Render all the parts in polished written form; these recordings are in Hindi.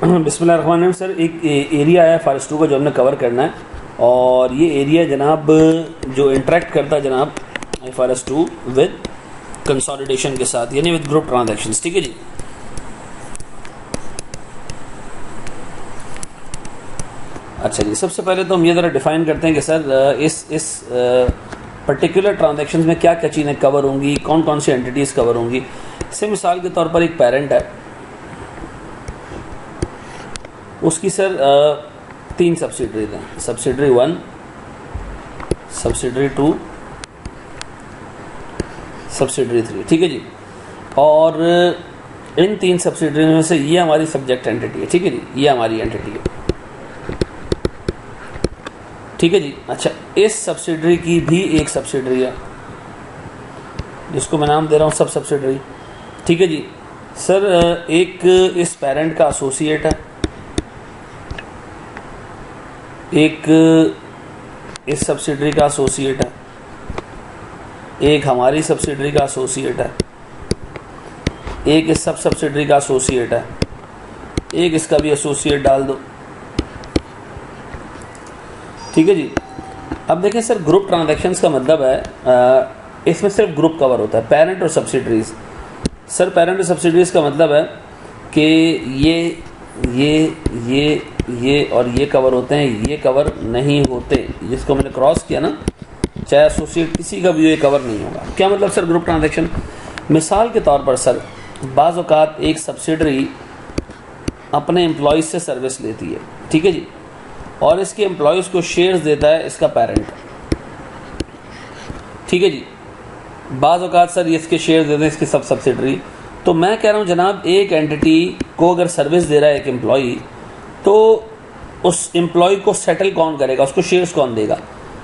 बिस्मिल्लाहिर्रहमानिर्रहीम। सर एक एरिया है फारेस्ट 2 का जो हमने कवर करना है, और ये एरिया जनाब जो इंटरेक्ट करता है जनाब फारेस्ट 2 विद कंसोलिडेशन के साथ, यानी विद ग्रुप ट्रांजैक्शंस। ठीक है जी। अच्छा जी, सबसे पहले तो हम ये ज़रा डिफाइन करते हैं कि सर इस पर्टिकुलर ट्रांजैक्शंस में क्या क्या चीज़ें कवर होंगी, कौन कौन सी एंटिटीज़ कवर होंगी। इससे मिसाल के तौर पर एक पेरेंट है, उसकी सर 3 सब्सिडरीज हैं, सब्सिडरी 1, सब्सिडरी 2, सब्सिडरी 3। ठीक है जी। और इन 3 सब्सिडरी में से ये हमारी सब्जेक्ट एंटिटी है। ठीक है जी, ये हमारी एंटिटी है। ठीक है जी। अच्छा, इस सब्सिडरी की भी एक सब्सिडरी है जिसको मैं नाम दे रहा हूँ सब सब्सिडरी। ठीक है जी। सर एक इस पेरेंट का एसोसिएट है, एक इस सब्सिडरी का एसोसिएट है, एक हमारी सब्सिडरी का एसोसिएट है, एक इस सब सब्सिडरी का एसोसिएट है, एक इसका भी एसोसिएट डाल दो। ठीक है जी। अब देखें सर, ग्रुप ट्रांजैक्शंस का मतलब है इसमें सिर्फ ग्रुप कवर होता है, पेरेंट और सब्सिडरीज। सर पेरेंट और सब्सिडरीज का मतलब है कि ये और ये कवर होते हैं, ये कवर नहीं होते। जिसको मैंने क्रॉस किया ना, चाहे एसोसिएट किसी का भी ये कवर नहीं होगा। क्या मतलब सर ग्रुप ट्रांजैक्शन? मिसाल के तौर पर सर बाज़ औक़ात एक सब्सिडरी अपने एम्प्लॉयज़ से सर्विस लेती है। ठीक है जी। और इसके एम्प्लॉयज़ को शेयर्स देता है इसका पेरेंट। ठीक है जी। बाज़ औक़ात सर ये इसके शेयर्स देते हैं इसकी सब सब्सिडरी। तो मैं कह रहा हूँ जनाब, एक एंटिटी को अगर सर्विस दे रहा है एक एम्प्लॉई, तो उस एम्प्लॉय को सेटल कौन करेगा, उसको शेयर्स कौन देगा?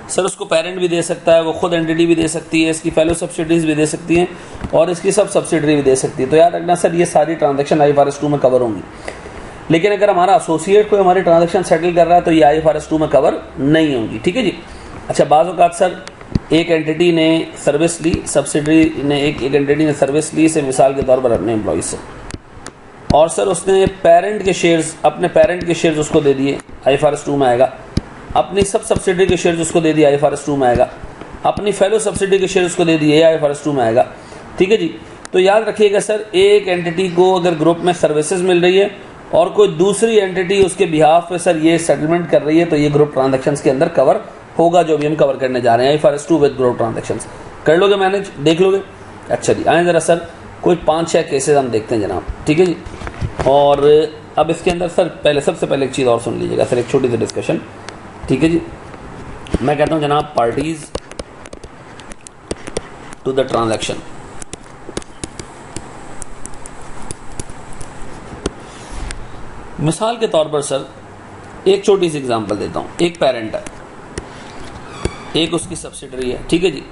सर उसको पेरेंट भी दे सकता है, वो खुद एंटिटी भी दे सकती है, इसकी फेलो सब्सिडरीज भी दे सकती हैं, और इसकी सब सब्सिडरी भी दे सकती है। तो याद रखना सर, ये सारी ट्रांजैक्शन IFRS 2 में कवर होंगी। लेकिन अगर हमारा एसोसिएट कोई हमारी ट्रांजैक्शन सेटल कर रहा है तो ये IFRS 2 में कवर नहीं होंगी। ठीक है जी। अच्छा, बाज़ औक़ात सर एक एंटिटी ने सर्विस ली, सब्सिडरी ने एक एंटिटी ने सर्विस ली से मिसाल के तौर पर अपने एम्प्लॉय से, और सर उसने पेरेंट के शेयर्स, अपने पेरेंट के शेयर्स उसको दे दिए, IFRS 2 में आएगा। अपनी सब सब्सिडरी के शेयर्स उसको दे दिए, IFRS 2 में आएगा। अपनी फेलो सब्सिडरी के शेयर्स उसको दे दिए, IFRS 2 में आएगा। ठीक है जी। तो याद रखिएगा सर, एक एंटिटी को अगर ग्रुप में सर्विसेज मिल रही है और कोई दूसरी एंटिटी उसके बिहाफ पे सर ये सेटलमेंट कर रही है, तो ये ग्रुप ट्रांजैक्शंस के अंदर कवर होगा, जो भी हम कवर करने जा रहे हैं IFRS 2 विद ग्रुप ट्रांजैक्शंस। कर लोगे मैनेज, देख लोगे? अच्छा जी, आए जरा सर कोई 5-6 केसेस हम देखते हैं जनाब। ठीक है जी। और अब इसके अंदर सर सबसे पहले एक चीज़ और सुन लीजिएगा सर, एक छोटी सी डिस्कशन। ठीक है जी। मैं कहता हूँ जनाब, पार्टीज टू द ट्रांजैक्शन। मिसाल के तौर पर सर एक छोटी सी एग्जांपल देता हूँ। एक पेरेंट है, एक उसकी सब्सिडरी है। ठीक है जी।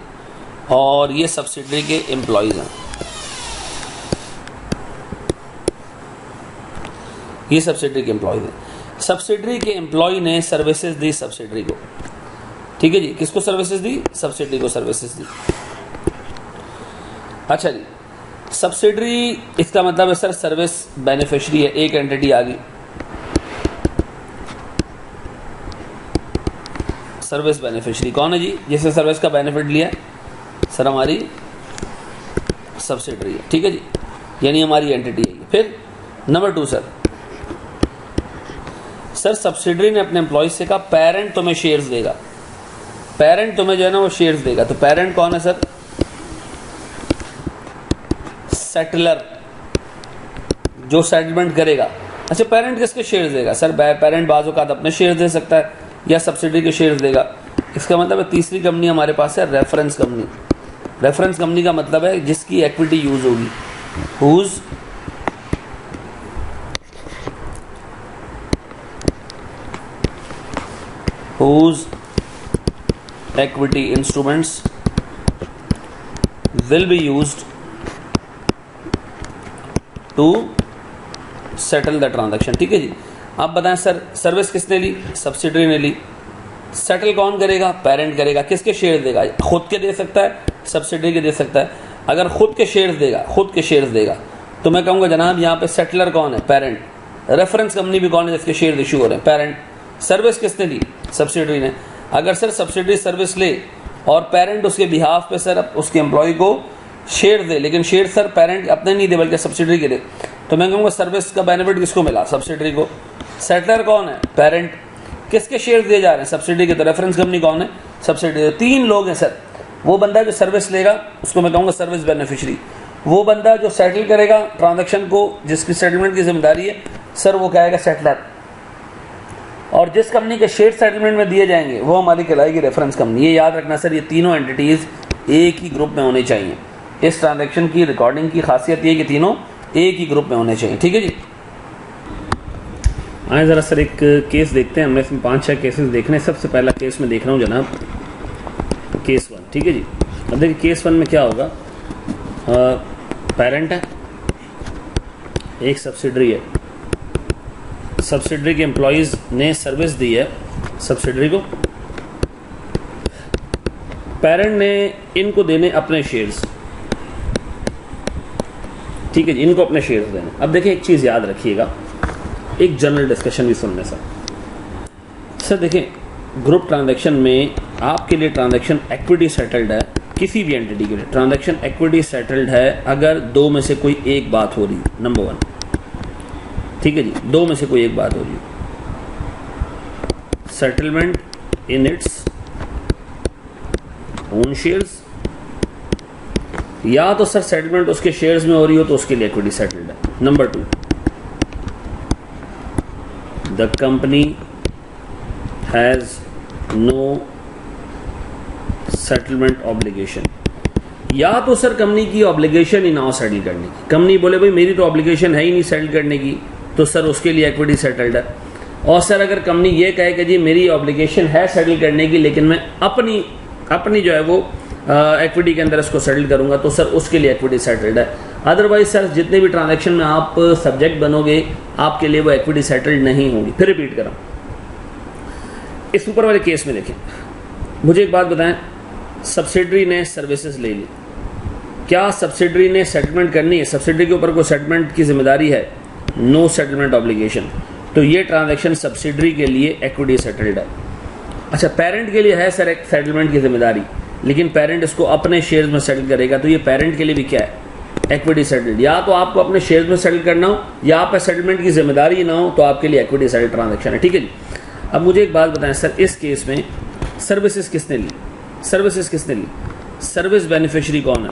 और ये सब्सिडरी के एम्प्लॉयज़ हैं, ये सब्सिडरी के एम्प्लॉयज़ हैं। सब्सिडरी के एम्प्लॉय ने सर्विसेज दी सब्सिडरी को। ठीक है जी। किसको सर्विसेज दी? सब्सिडरी को सर्विसेज दी। अच्छा जी, सब्सिडरी इसका मतलब है सर सर्विस बेनिफिशियरी है, एक एंटिटी आ गई, सर्विस बेनिफिशियरी कौन है जी? जिसने सर्विस का बेनिफिट लिया सर हमारी सब्सिडरी है। ठीक है जी, यानी हमारी एंटिटी है। फिर नंबर 2 सर सब्सिडरी ने अपने एम्प्लॉय से कहा पेरेंट तुम्हें शेयर्स देगा, पेरेंट तुम्हें जो है ना वो शेयर्स देगा। तो पेरेंट कौन है सर? सेटलर, जो सेटलमेंट करेगा। अच्छा, पेरेंट किसके शेयर्स देगा? सर पेरेंट बाज़ औक़ात अपने शेयर्स दे सकता है या सब्सिडरी के शेयर्स देगा। इसका मतलब है तीसरी कंपनी हमारे पास है, रेफरेंस कंपनी। रेफरेंस कंपनी का मतलब है जिसकी इक्विटी यूज होगी, whose equity instruments will be used to settle the transaction। ठीक है जी। आप बताएं सर, सर्विस किसने ली? सब्सिडरी ने ली। सेटल कौन करेगा? पेरेंट करेगा। किसके शेयर देगा? खुद के दे सकता है, सब्सिडरी के दे सकता है। अगर खुद के शेयर्स देगा तो मैं कहूँगा जनाब यहाँ पे सेटलर कौन है? पेरेंट। रेफरेंस कंपनी भी कौन है जिसके शेयर इशू हो रहे हैं? पेरेंट। सर्विस किसने दी? सब्सिडरी ने। अगर सर सब्सिडरी सर्विस ले और पेरेंट उसके बिहाफ पे सर उसके एम्प्लॉय को शेयर दे, लेकिन शेयर सर पेरेंट अपने नहीं दे बल्कि सब्सिडरी के दे, तो मैं कहूँगा सर्विस का बेनिफिट किसको मिला? सब्सिडरी को। सेटलर कौन है? पेरेंट। किसके शेयर दिए जा रहे हैं? सब्सिडरी के। तो रेफरेंस कंपनी कौन है? सब्सिडरी। तीन लोग हैं सर। वो बंदा जो सर्विस लेगा उसको मैं कहूँगा सर्विस बेनिफिशियरी। वो बंदा जो सेटल करेगा ट्रांजैक्शन को, जिसकी सेटलमेंट की जिम्मेदारी है सर, वो कहेगा सेटलर। और जिस कंपनी के शेयर सेटलमेंट में दिए जाएंगे वो हमारी कहलाएगी रेफरेंस कंपनी। ये याद रखना सर, ये तीनों एंटिटीज एक ही ग्रुप में होने चाहिए। इस ट्रांजैक्शन की रिकॉर्डिंग की खासियत ये कि तीनों एक ही ग्रुप में होने चाहिए। ठीक है जी। आए ज़रा सर एक केस देखते हैं। हमने इसमें 5-6 केसेस देखने। सबसे पहला केस मैं देख रहा हूँ जनाब, केस 1। ठीक है जी। अब देखिए केस 1 में क्या होगा। पेरेंट है, एक सब्सिडरी है। सब्सिडरी के एम्प्लॉयज़ ने सर्विस दी है सब्सिडरी को। पेरेंट ने इनको देने अपने शेयर्स। ठीक है जी, इनको अपने शेयर्स देने। अब देखिए एक चीज़ याद रखिएगा, एक जनरल डिस्कशन भी सुनने सर देखिए, ग्रुप ट्रांजैक्शन में आपके लिए ट्रांजैक्शन इक्विटी सेटल्ड है। किसी भी एंटिटी के लिए ट्रांजैक्शन इक्विटी सेटल्ड है अगर दो में से कोई एक बात हो रही है। नंबर 1। ठीक है जी, दो में से कोई एक बात हो रही है। Settlement in its own shares, या तो सर सेटलमेंट उसके शेयर्स में हो रही हो तो उसके लिए इक्विटी सेटल्ड है। Number 2, the company has no settlement obligation. या तो सर कंपनी की ऑब्लिगेशन ही ना हो सेटल करने की। कंपनी बोले भाई मेरी तो ऑब्लिगेशन है ही नहीं सेटल करने की, तो सर उसके लिए इक्विटी सेटल्ड है। और सर अगर कंपनी ये कहे कि जी मेरी ऑब्लिगेशन है सेटल करने की, लेकिन मैं अपनी जो है वो इक्विटी के अंदर इसको सेटल करूंगा, तो सर उसके लिए इक्विटी सेटल्ड है। अदरवाइज सर जितने भी ट्रांजैक्शन में आप सब्जेक्ट बनोगे आपके लिए वो इक्विटी सेटल्ड नहीं होंगी। फिर रिपीट करा, इस ऊपर वाले केस में देखें। मुझे एक बात बताएं, सब्सिडरी ने सर्विसेज ले ली, क्या सब्सिडरी ने सेटलमेंट करनी है? सब्सिडरी के ऊपर कोई सेटलमेंट की जिम्मेदारी है? No settlement obligation. तो ये ट्रांजैक्शन सब्सिडरी के लिए इक्विटी सेटल्ड है। अच्छा, पेरेंट के लिए है सर एक सेटलमेंट की जिम्मेदारी, लेकिन पेरेंट इसको अपने शेयर्स में सेटल करेगा, तो ये पेरेंट के लिए भी क्या है? Equity settled. या तो आपको अपने शेयर्स में सेटल करना हो, या आप सेटलमेंट की जिम्मेदारी ना हो, तो आपके लिए इक्विटी सेटल ट्रांजैक्शन है। ठीक है जी। अब मुझे एक बात बताएं सर, इस केस में सर्विसेज किसने ली? सर्विसेज किसने ली? सर्विस बेनिफिशियरी कौन है?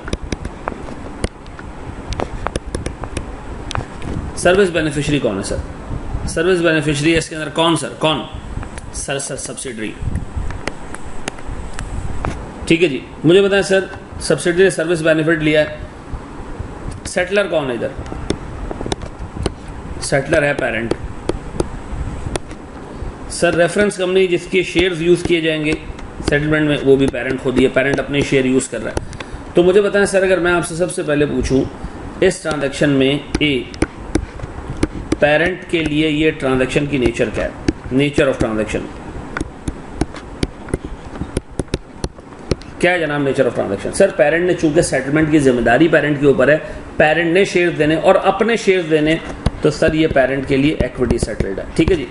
सर्विस बेनिफिशियरी कौन है सर? सर्विस बेनिफिशियरी है इसके अंदर कौन सर? कौन? Sir subsidiary. ठीक है जी। मुझे बताएं सर, सब्सिडरी ने सर्विस बेनिफिट लिया है, सेटलर कौन है इधर? सेटलर है पेरेंट। सर रेफरेंस कंपनी जिसके शेयर्स यूज किए जाएंगे सेटलमेंट में, वो भी पेरेंट खुद ही है, पेरेंट अपने शेयर यूज कर रहा है। तो मुझे बताएं सर, अगर मैं आपसे सबसे पहले पूछूं इस ट्रांजैक्शन में पेरेंट के लिए ये ट्रांजैक्शन की नेचर क्या है? नेचर ऑफ ट्रांजैक्शन क्या है जनाब? Nature of transaction sir, parent ने चूंकि सेटलमेंट की जिम्मेदारी पेरेंट के ऊपर है, पेरेंट ने शेयर देने और अपने शेयर देने, तो सर ये पेरेंट के लिए इक्विटी सेटल्ड है। ठीक है जी।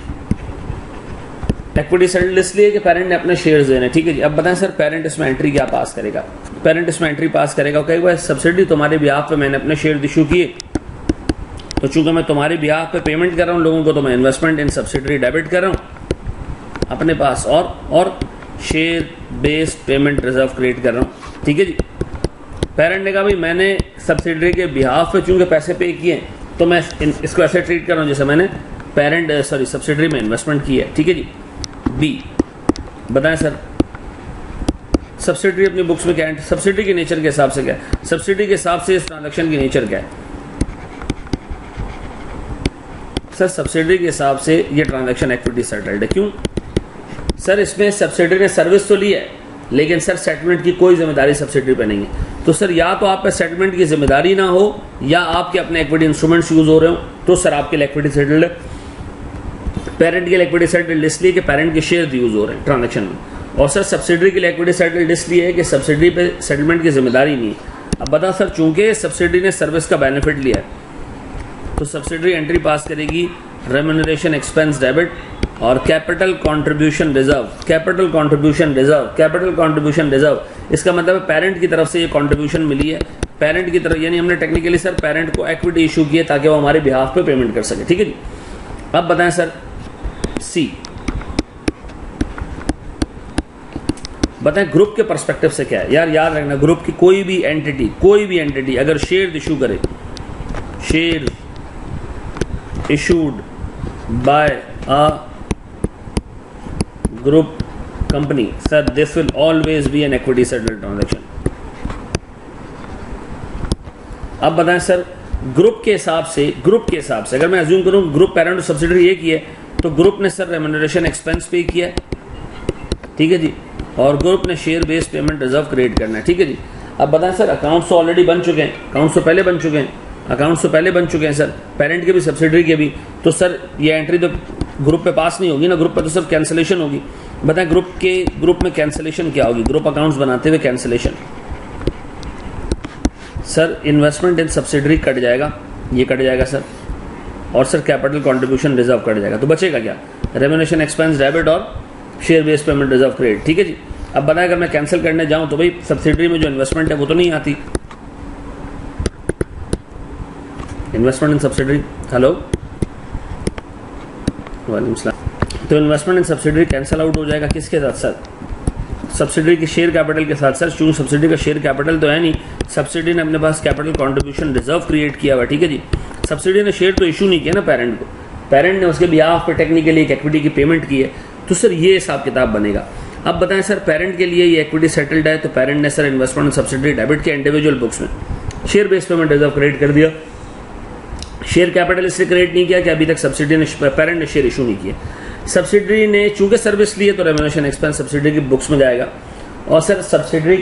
इक्विटी सेटल्ड इसलिए कि पेरेंट ने अपने शेयर्स देने। ठीक है जी। अब बताएं सर, पेरेंट इसमें एंट्री क्या पास करेगा? पेरेंट इसमें एंट्री पास करेगा, कहेगा सब्सिडी तुम्हारे बिहाफ पे मैंने अपने शेयर इशू किए, तो चूंकि मैं तुम्हारे बिहाफ पे पेमेंट कर रहा हूं लोगों को, तो मैं इन्वेस्टमेंट इन सब्सिडरी डेबिट कर रहा हूं अपने पास, और share based payment reserve create कर रहा हूं। ठीक है जी। पेरेंट ने कहा भाई मैंने सब्सिडरी के बिहाफ पे चूंकि पैसे पे किए, तो मैं इसको ऐसे ट्रीट कर रहा हूं जैसे मैंने सब्सिडरी में इन्वेस्टमेंट की है। ठीक है जी। बी, बताएं सर, सब्सिडरी अपनी बुक्स में क्या है? सब्सिडरी के नेचर के हिसाब से क्या है? सब्सिडरी के हिसाब से इस ट्रांजैक्शन की नेचर क्या है? सर सब्सिडरी के हिसाब से ये ट्रांजैक्शन इक्विटी सेटल्ड है। क्यों सर? इसमें सब्सिडरी ने सर्विस तो ली है, लेकिन सर सेटलमेंट की कोई जिम्मेदारी सब्सिडरी पे नहीं है। तो सर या तो आप पे सेटलमेंट की जिम्मेदारी ना हो, या आपके अपने इक्विटी इंस्ट्रूमेंट्स यूज हो रहे हो, तो सर आपके लिए इक्विटी सेटल्ड है। पेरेंट के लिए इक्विटी सेटल्ड इसलिए कि पेरेंट के शेयर यूज हो रहे हैं ट्रांजैक्शन में, और सर सब्सिडरी के लिए इक्विटी सेटल्ड इसलिए है कि सब्सिडरी पे सेटलमेंट की जिम्मेदारी नहीं है। अब बता सर, चूंकि सब्सिडरी ने सर्विस का बेनिफिट लिया है, तो सब्सिडरी एंट्री पास करेगी रेम्यूनरेशन एक्सपेंस डेबिट और capital contribution reserve. Capital contribution reserve, capital contribution reserve, इसका मतलब है पेरेंट की तरफ से ये कंट्रीब्यूशन मिली है, पेरेंट की तरफ, यानी हमने टेक्निकली सर पेरेंट को इक्विटी इशू की है ताकि वो हमारे बिहाफ पे पेमेंट कर सके। ठीक है जी। अब बताएं सर सी, बताएं ग्रुप के पर्सपेक्टिव से क्या है। यार याद रखना, ग्रुप की कोई भी एंटिटी अगर शेयर इशू करे, share issued by a group company, sir this will always be an equity settled transaction. अब बताएं सर ग्रुप के हिसाब से अगर मैं अज्यूम करूं ग्रुप पेरेंट और सब्सिडरी एक ही है, तो ग्रुप ने सर रेम्यूनरेशन एक्सपेंस पे किया है, ठीक है जी, और ग्रुप ने share based payment reserve create करना है। ठीक है जी। अब बताएं सर अकाउंट्स तो ऑलरेडी बन चुके हैं, अकाउंट्स तो पहले बन चुके हैं सर, पेरेंट के भी सब्सिडरी के भी, तो सर ये एंट्री तो ग्रुप पे पास नहीं होगी ना, ग्रुप पे तो सिर्फ कैंसिलेशन होगी। बताएं ग्रुप में कैंसिलेशन क्या होगी, ग्रुप अकाउंट्स बनाते हुए कैंसिलेशन। सर इन्वेस्टमेंट इन सब्सिडरी कट जाएगा, ये कट जाएगा सर, और sir capital contribution reserve cut जाएगा, तो बचेगा क्या, रेम्यूनरेशन एक्सपेंस डेबिट और share based payment reserve credit. ठीक है जी। अब बताएं अगर मैं कैंसिल करने जाऊं तो भाई सब्सिडरी में जो इन्वेस्टमेंट है वो तो नहीं आती, इन्वेस्टमेंट इन सब्सिडरी, हेलो वालेकुम सलाम, तो इन्वेस्टमेंट इन सब्सिडरी कैंसिल आउट हो जाएगा किसके साथ सर, सब्सिडरी के शेयर कैपिटल के साथ सर, क्योंकि सब्सिडरी का शेयर कैपिटल तो है नहीं, सब्सिडरी ने अपने पास कैपिटल कंट्रीब्यूशन रिजर्व क्रिएट किया हुआ। ठीक है जी। सब्सिडरी ने शेयर तो इशू नहीं किया ना पेरेंट को, पेरेंट ने उसके बिहाफ पे टेक्निकली एक इक्विटी की पेमेंट की है, तो सर ये हिसाब किताब बनेगा। अब बताएं सर पेरेंट के लिए ये इक्विटी सेटल्ड है, तो पेरेंट ने सर इन्वेस्टमेंट सब्सिडरी डेबिट के इंडिविजुअल बुक्स में share based payment reserve create कर दिया। शेयर कैपिटल इसलिए क्रिएट नहीं किया कि अभी तक सब्सिडरी ने, पेरेंट ने शेयर इशू नहीं किया। सब्सिडरी ने चूंकि सर्विस ली है तो रेम्यूनरेशन एक्सपेंस सब्सिडरी की बुक्स में जाएगा, और सर सब्सिडरी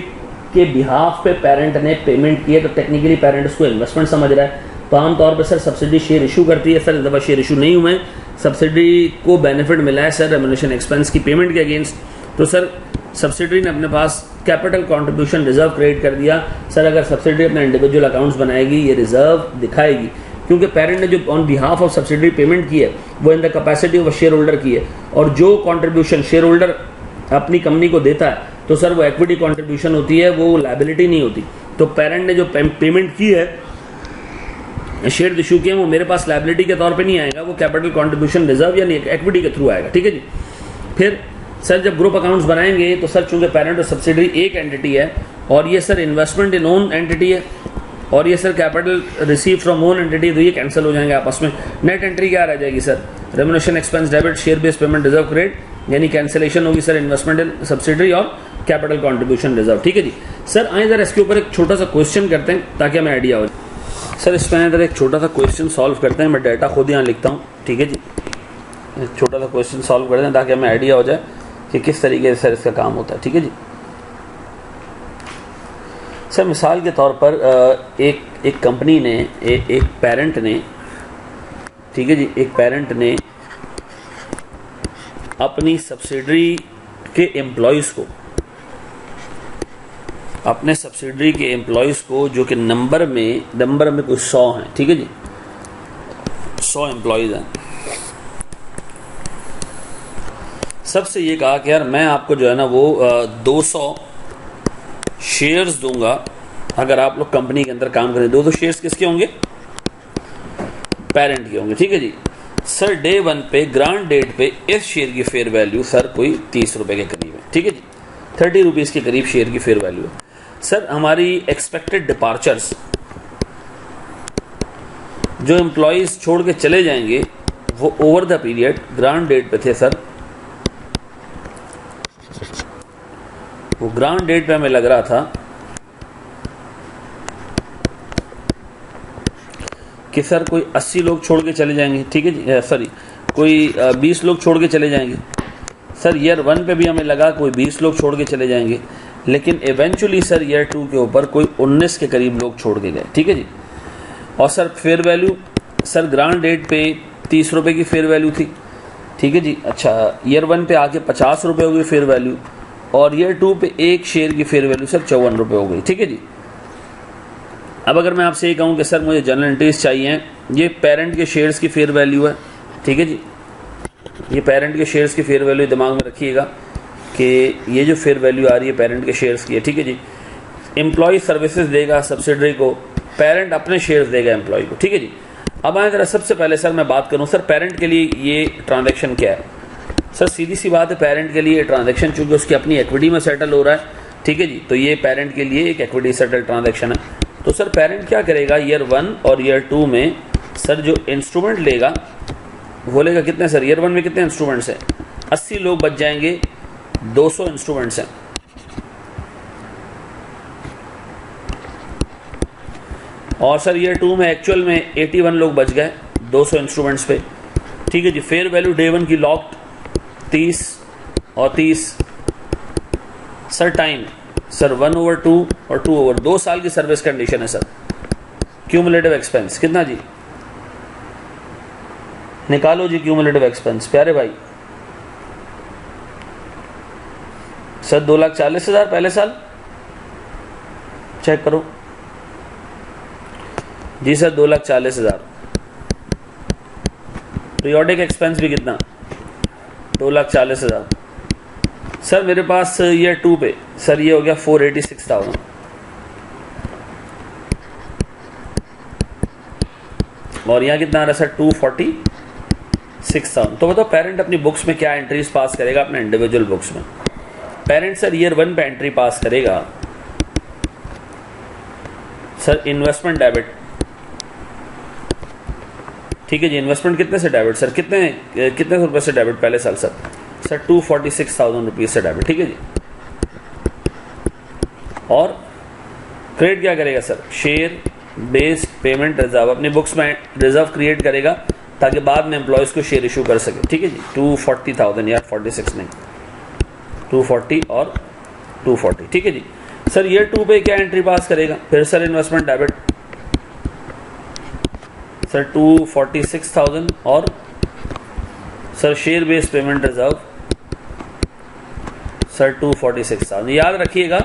के बिहाफ पे पेरेंट ने पेमेंट की है, तो टेक्निकली पेरेंट उसको इन्वेस्टमेंट समझ रहा है। तो आमतौर पर सर सब्सिडी शेयर इशू करती है, सर इस दफ़ा शेयर इशू नहीं हुए, सब्सिडी को बेनिफिट मिला है सर रेम्यूनरेशन एक्सपेंस की पेमेंट के अगेंस्ट, तो सर सब्सिडरी ने अपने पास कैपिटल कंट्रीब्यूशन रिजर्व क्रिएट कर दिया। सर अगर सब्सिडरी अपने इंडिविजुअल अकाउंट्स बनाएगी ये रिजर्व दिखाएगी, क्योंकि पेरेंट ने जो on behalf of subsidiary payment की है वो in the capacity of share holder की है, और जो कंट्रीब्यूशन शेयर होल्डर अपनी कंपनी को देता है तो सर वो इक्विटी कंट्रीब्यूशन होती है, वो लायबिलिटी नहीं होती। तो पेरेंट ने जो पेमेंट की है, शेयर इशू किए, वो मेरे पास लायबिलिटी के तौर पे नहीं आएगा, वो कैपिटल कंट्रीब्यूशन रिजर्व यानी इक्विटी के थ्रू आएगा। ठीक है जी। फिर सर जब ग्रुप अकाउंट्स बनाएंगे तो सर चूंकि पेरेंट और सब्सिडरी एक एंटिटी है, और ये सर इन्वेस्टमेंट इन ओन एंटिटी है, और ये sir capital receive from own entity, तो ये कैंसिल हो जाएंगे आपस में। नेट एंट्री क्या रह जाएगी sir, remuneration expense debit share based payment reserve credit, यानी कैंसिलेशन होगी सर इन्वेस्टमेंट इन सब्सिडरी और कैपिटल कंट्रीब्यूशन रिजर्व। ठीक है जी। सर आइए जरा इसके ऊपर एक छोटा सा क्वेश्चन करते हैं ताकि हमें आइडिया हो जाए। सर इसमें इधर एक छोटा सा क्वेश्चन सॉल्व करते हैं, मैं डाटा खुद यहाँ लिखता हूँ। ठीक है जी। एक छोटा सा क्वेश्चन सॉल्व करते हैं ताकि हमें आइडिया हो जाए कि किस तरीके से सर इसका काम होता है। ठीक है जी। सर मिसाल के तौर पर एक कंपनी ने, एक पेरेंट ने, ठीक है जी, एक पेरेंट ने अपनी सब्सिडरी के एम्प्लॉयज़ को, अपने सब्सिडरी के एम्प्लॉयज़ को जो कि नंबर में कुछ 100 हैं, ठीक है जी, 100 एम्प्लॉयज़ हैं, सबसे ये कहा कि यार मैं आपको जो है ना वो 200 शेयर्स दूंगा अगर आप लोग कंपनी के अंदर काम करें। 200 शेयर्स किसके होंगे, पेरेंट के होंगे। ठीक है जी। सर डे 1 पे ग्रांट डेट पे इस शेयर की फेयर वैल्यू सर कोई 30 रुपए के करीब है। ठीक है जी। 30 रुपीज़ के करीब शेयर की फेयर वैल्यू है। सर हमारी एक्सपेक्टेड डिपार्चर्स, जो एम्प्लॉयज़ छोड़ के चले जाएंगे वो over the period grant date पे थे सर, वो ग्रांट डेट पे हमें लग रहा था कि सर कोई 80 लोग छोड़ के चले जाएंगे। ठीक है जी। सॉरी, कोई 20 लोग छोड़ के चले जाएंगे। सर ईयर 1 पे भी हमें लगा कोई 20 लोग छोड़ के चले जाएंगे, लेकिन इवेंचुअली सर ईयर 2 के ऊपर कोई 19 के करीब लोग छोड़ के गए। ठीक है जी। और sir fair value, sir grant date पे 30 रुपये की फेयर वैल्यू थी। ठीक है जी। अच्छा, ईयर 1 पे आके 50 रुपये हो गई फेयर वैल्यू, और ईयर 2 पे एक शेयर की फेयर वैल्यू सर 54 रुपये हो गई। ठीक है जी। अब अगर मैं आपसे ये कहूँ कि सर मुझे जनरल एंट्रीज चाहिए, ये पेरेंट के शेयर्स की फेयर वैल्यू है, ठीक है जी। ये पेरेंट के शेयर्स की फेयर वैल्यू दिमाग में रखिएगा कि ये जो फेयर वैल्यू आ रही है पेरेंट के शेयर्स की है, ठीक है जी। एम्प्लॉय सर्विसेज देगा सब्सिडरी को, पेरेंट अपने शेयर्स देगा एम्प्लॉय को, ठीक है जी। अब आए जरा सबसे पहले सर मैं बात करूं सर पेरेंट के लिए ये ट्रांजैक्शन क्या है। सर सीधी सी बात है, पेरेंट के लिए ट्रांजैक्शन चूंकि उसकी अपनी इक्विटी में सेटल हो रहा है, ठीक है जी, तो ये पेरेंट के लिए एक इक्विटी सेटल ट्रांजैक्शन है। तो सर पेरेंट क्या करेगा, ईयर 1 और ईयर 2 में सर जो इंस्ट्रूमेंट लेगा वो लेगा कितने सर, ईयर 1 में कितने इंस्ट्रूमेंट्स हैं, 80 लोग बच जाएंगे, 200 इंस्ट्रूमेंट्स हैं। और सर ईयर 2 में एक्चुअल में 81 लोग बच गए 200 इंस्ट्रूमेंट्स पे, ठीक है जी। फेयर वैल्यू डे 1 की लॉक्ड 30 और 30 सर टाइम सर 1/2 और 2/2 2 साल की सर्विस कंडीशन है सर। क्यूमुलेटिव एक्सपेंस कितना जी, निकालो जी क्यूमुलेटिव एक्सपेंस प्यारे भाई। सर 2,40,000 पहले साल, चेक करो जी सर 2,40,000। पीरियोडिक एक्सपेंस भी कितना, 2,40,000। सर मेरे पास ईयर 2 पे सर ये हो गया 486,000। और यहाँ कितना आ रहा है सर 246,000। तो बताओ पेरेंट अपनी बुक्स में क्या एंट्रीज पास करेगा, अपने इंडिविजुअल बुक्स में। पेरेंट सर ईयर 1 पे एंट्री पास करेगा सर इन्वेस्टमेंट डेबिट, ठीक है जी। इन्वेस्टमेंट कितने से डेबिट सर, कितने रुपए से डेबिट पहले साल सर 246,000 रुपीज से डेबिट, ठीक है जी। और क्रेडिट क्या करेगा sir, share based payment reserve, अपनी बुक्स में रिजर्व क्रिएट करेगा ताकि बाद में एम्प्लॉयज को शेयर इशू कर सके, ठीक है जी। 240,000 या 46 नहीं, 240 और 240, ठीक है जी। सर ईयर 2 पे क्या एंट्री पास करेगा, फिर सर इन्वेस्टमेंट डेबिट सर 246,000 और sir share based payment reserve sir 246,000। याद रखिएगा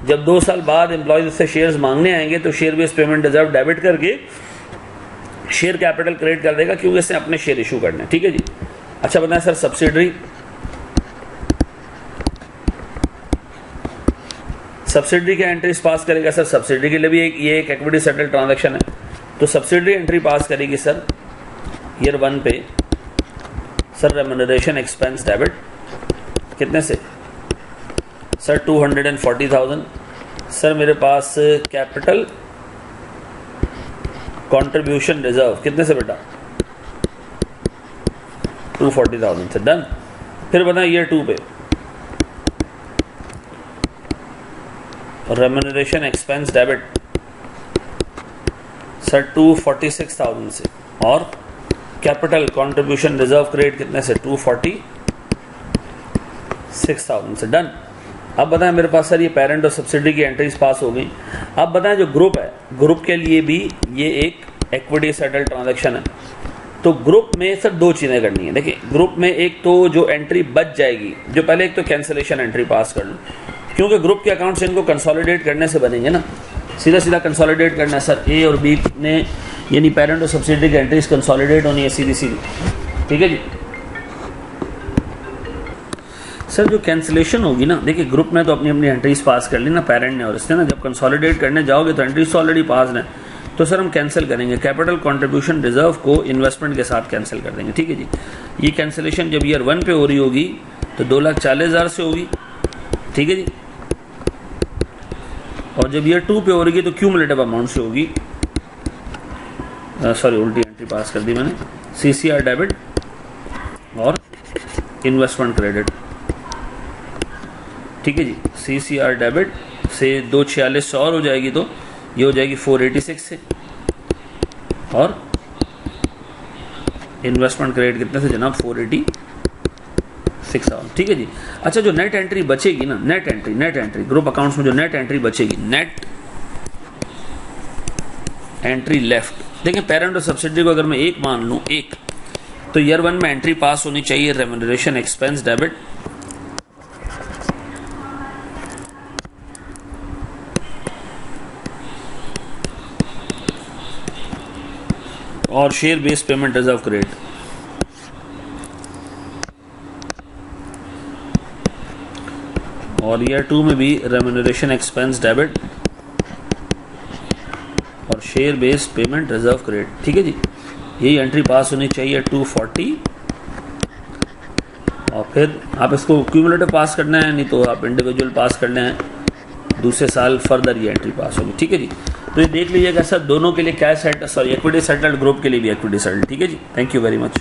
जब 2 साल बाद एम्प्लॉयज से शेयर्स मांगने आएंगे तो share based payment reserve debit करके शेयर कैपिटल क्रेडिट कर देगा क्योंकि इससे अपने शेयर इशू करने, ठीक है जी। अच्छा बताएं सर सब्सिडरी, सब्सिडरी के एंट्रीज पास करेगा सर। सब्सिडरी के लिए भी ये एक इक्विटी सेटल ट्रांजैक्शन है, तो सब्सिडरी एंट्री पास करेगी सर ईयर 1 पे सर रेम्यूनरेशन एक्सपेंस डेबिट कितने से सर 240,000। सर मेरे पास कैपिटल कंट्रीब्यूशन रिजर्व कितने से बेटा 240,000 से, डन। फिर बताएं ईयर 2 पे रेम्यूनरेशन एक्सपेंस डेबिट सर 246,000 से और कैपिटल कंट्रीब्यूशन रिजर्व क्रेडिट कितने से 246,000 से, डन। अब बताएं मेरे पास सर ये पेरेंट और सब्सिडी की एंट्रीज पास हो गई। अब बताएं जो ग्रुप है, ग्रुप के लिए भी ये एक इक्विटी सेटल ट्रांजैक्शन है। तो ग्रुप में सर 2 चीजें करनी है। देखिए ग्रुप में एक तो जो एंट्री बच जाएगी, जो पहले एक तो कैंसिलेशन एंट्री पास कर लूँ, क्योंकि ग्रुप के अकाउंट्स इनको कंसोलिडेट करने से बनेंगे ना, सीधा सीधा कंसोलिडेट करना है सर। ए और बी ने यानी पेरेंट और सब्सिडी की एंट्रीज कंसोलिडेट होनी है सीधी सीधी, ठीक है जी। सर जो कैंसिलेशन होगी ना, देखिए ग्रुप में तो अपनी अपनी एंट्रीज पास कर ली ना पेरेंट ने और इसने ना, जब कंसोलिडेट करने जाओगे तो एंट्रीज तो ऑलरेडी पास है, तो सर हम कैंसिल करेंगे। कैपिटल कंट्रीब्यूशन रिजर्व को इन्वेस्टमेंट के साथ कैंसिल कर देंगे, ठीक है जी। ये कैंसिलेशन जब ईयर 1 पे हो रही होगी तो 2,40,000 से होगी, ठीक है जी। और जब ईयर 2 पे हो रही तो क्यूमुलेटिव अमाउंट से होगी, सॉरी उल्टी एंट्री पास कर दी मैंने, सीसीआर डेबिट और इन्वेस्टमेंट क्रेडिट, ठीक है जी। सीसीआर डेबिट से 246 और हो जाएगी तो ये हो जाएगी 486 से, और इन्वेस्टमेंट क्रेडिट कितने से जनाब 486, ठीक है जी। अच्छा जो नेट एंट्री बचेगी ना, नेट एंट्री ग्रुप अकाउंट्स में जो नेट एंट्री बचेगी, नेट एंट्री लेफ्ट, देखिए पेरेंट और सब्सिडी को अगर मैं एक मान लूं, एक, तो ईयर 1 में एंट्री पास होनी चाहिए रेम्यूनरेशन एक्सपेंस डेबिट और share based payment reserve credit, और ईयर 2 में भी रेम्यूनरेशन एक्सपेंस डेबिट और share based payment reserve credit, ठीक है जी। यही एंट्री पास होनी चाहिए 240, और फिर आप इसको क्यूमुलेटिव पास करना है, नहीं तो आप इंडिविजुअल पास करना है, दूसरे साल फर्दर ये एंट्री पास होगी, ठीक है जी। तो ये देख लीजिएगा सर, दोनों के लिए cash set, sorry equity settled, group के लिए भी इक्विटी सेटल्ड, ठीक है जी। Thank you very much.